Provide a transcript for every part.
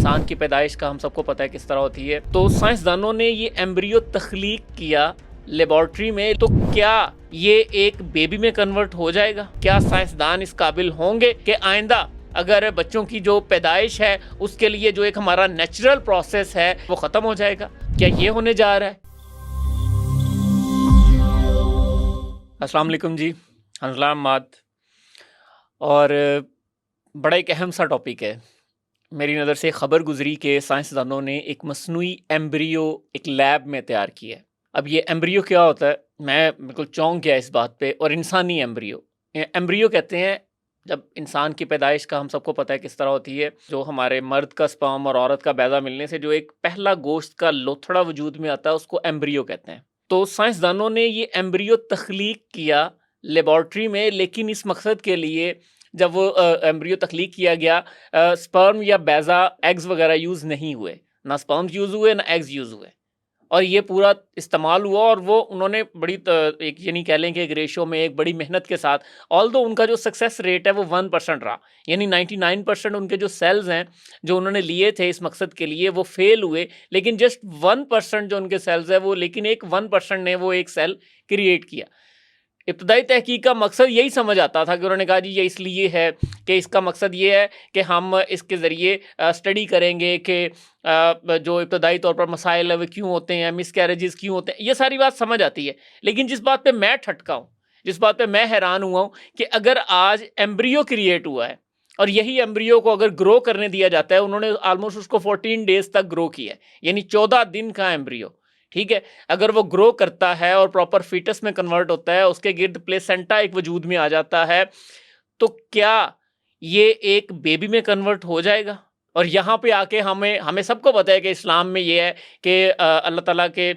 इंसान की पैदाइश का हम सबको पता है किस तरह होती है। तो साइंसदानों ने ये एम्ब्रियो तख्लीक किया लेबॉर्ट्री में, तो क्या ये एक बेबी में कन्वर्ट हो जाएगा? क्या साइंसदान इस काबिल होंगे कि आइंदा अगर बच्चों की जो पैदाइश है उसके लिए जो एक हमारा नेचुरल प्रोसेस है वो ख़त्म हो जाएगा? क्या ये होने जा रहा है? अस्सलाम वालेकुम जी, हंसलाम माद। और बड़ा एक अहम सा टॉपिक है। मेरी नज़र से ख़बर गुजरी कि साइंसदानों ने एक मसनूई एम्ब्रियो एक लैब में तैयार किया है। अब ये एम्ब्रियो क्या होता है, मैं बिल्कुल चौंक गया इस बात पे। और इंसानी एम्ब्रियो, एम्ब्रियो कहते हैं जब इंसान की पैदाइश का हम सबको पता है किस तरह होती है। जो हमारे मर्द का स्पर्म और औरत का बैदा मिलने से जो एक पहला गोश्त का लोथड़ा वजूद में आता है उसको एम्ब्रियो कहते हैं। तो साइंसदानों ने ये एम्ब्रियो तख्लीक किया लेबॉर्ट्री में, लेकिन इस मकसद के लिए जब वो एम्ब्रियो तख्लीक किया गया, स्पर्म या बैजा एग्स वगैरह यूज़ नहीं हुए, ना स्पर्म्स यूज़ हुए ना एग्स यूज़ हुए। और ये पूरा इस्तेमाल हुआ और वो उन्होंने बड़ी एक यानी कह लें कि एक रेशो में एक बड़ी मेहनत के साथ, ऑल्दो उनका जो सक्सेस रेट है वो 1% रहा, यानी 99% उनके जो सेल्स हैं जो उन्होंने लिए थे इस मकसद के लिए वो फेल हुए। लेकिन जस्ट 1% जो उनके सेल्स है वो, लेकिन एक 1% ने वो एक सेल क्रिएट किया। इब्तदाई तहकीक का मकसद यही समझ आता था कि उन्होंने कहा जी ये इसलिए है कि इसका मकसद ये है कि हम इसके ज़रिए स्टडी करेंगे कि जो इब्तदाई तौर पर मसाइल है वो क्यों होते हैं, मिसकैरेजेस क्यों होते हैं, ये सारी बात समझ आती है। लेकिन जिस बात पे मैं ठटका हूँ, जिस बात पे मैं हैरान हुआ हूँ कि अगर आज एम्ब्रियो क्रिएट हुआ है और यही एम्ब्रियो को अगर ग्रो करने दिया जाता है, उन्होंने आलमोस्ट उसको 14 डेज तक ग्रो किया है, यानी 14 दिन का एम्ब्रियो, ठीक है। अगर वो ग्रो करता है और प्रॉपर फीटस में कन्वर्ट होता है, उसके गिर्द प्लेसेंटा एक वजूद में आ जाता है, तो क्या ये एक बेबी में कन्वर्ट हो जाएगा? और यहाँ पे आके हमें सबको पता है कि इस्लाम में ये है कि अल्लाह ताला के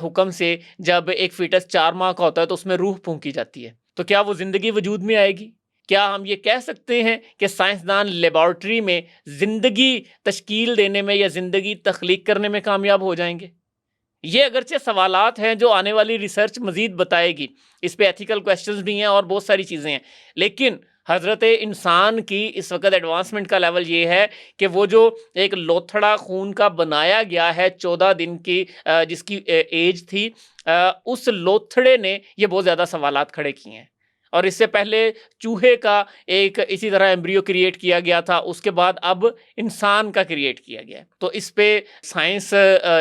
हुक्म से जब एक फीटस 4 माह का होता है तो उसमें रूह फूंकी जाती है, तो क्या वो ज़िंदगी वजूद में आएगी? क्या हम ये कह सकते हैं कि साइंसदान लेबॉर्ट्री में ज़िंदगी तश्कील देने में या ज़िंदगी तख्लीक करने में कामयाब हो जाएंगे? ये अगरचे सवालात हैं जो आने वाली रिसर्च मज़ीद बताएगी, इस पे एथिकल क्वेश्चंस भी हैं और बहुत सारी चीज़ें हैं। लेकिन हज़रत इंसान की इस वक्त एडवांसमेंट का लेवल ये है कि वो जो एक लोथड़ा खून का बनाया गया है 14 दिन की जिसकी एज थी, उस लोथड़े ने ये बहुत ज़्यादा सवालात खड़े किए हैं। और इससे पहले चूहे का एक इसी तरह एम्ब्रियो क्रिएट किया गया था, उसके बाद अब इंसान का क्रिएट किया गया है। तो इस पे साइंस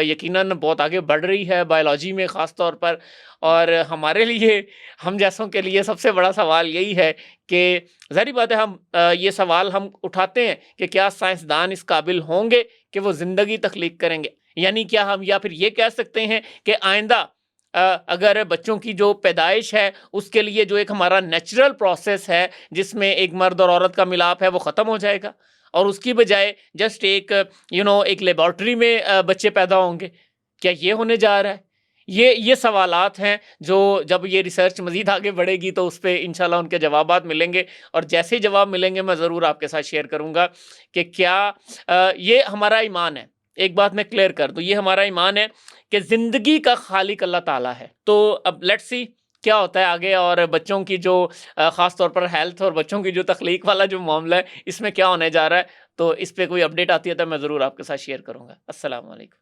यकीनन बहुत आगे बढ़ रही है, बायोलॉजी में ख़ास तौर पर। और हमारे लिए, हम जैसों के लिए सबसे बड़ा सवाल यही है कि ज़ाहिर बात है हम ये सवाल हम उठाते हैं कि क्या साइंसदान इस काबिल होंगे कि वो ज़िंदगी तख्लीक करेंगे? यानी क्या हम या फिर ये कह सकते हैं कि आइंदा अगर बच्चों की जो पैदाइश है उसके लिए जो एक हमारा नेचुरल प्रोसेस है जिसमें एक मर्द और औरत का मिलाप है वो ख़त्म हो जाएगा और उसकी बजाय जस्ट एक एक लेबॉर्ट्री में बच्चे पैदा होंगे? क्या ये होने जा रहा है? ये सवालात हैं जो जब ये रिसर्च मज़ीद आगे बढ़ेगी तो उस पर इंशाल्लाह उनके जवाबात मिलेंगे। और जैसे ही जवाब मिलेंगे मैं ज़रूर आपके साथ शेयर करूँगा कि क्या ये हमारा ईमान है। एक बात मैं क्लियर कर दूँ, ये हमारा ईमान है कि ज़िंदगी का खालिक अल्लाह ताला है। तो अब लेट्स सी क्या होता है आगे, और बच्चों की जो ख़ास तौर पर हेल्थ और बच्चों की जो तख्लीक वाला जो मामला है इसमें क्या होने जा रहा है। तो इस पे कोई अपडेट आती है तो मैं ज़रूर आपके साथ शेयर करूँगा। अस्सलाम वालेकुम।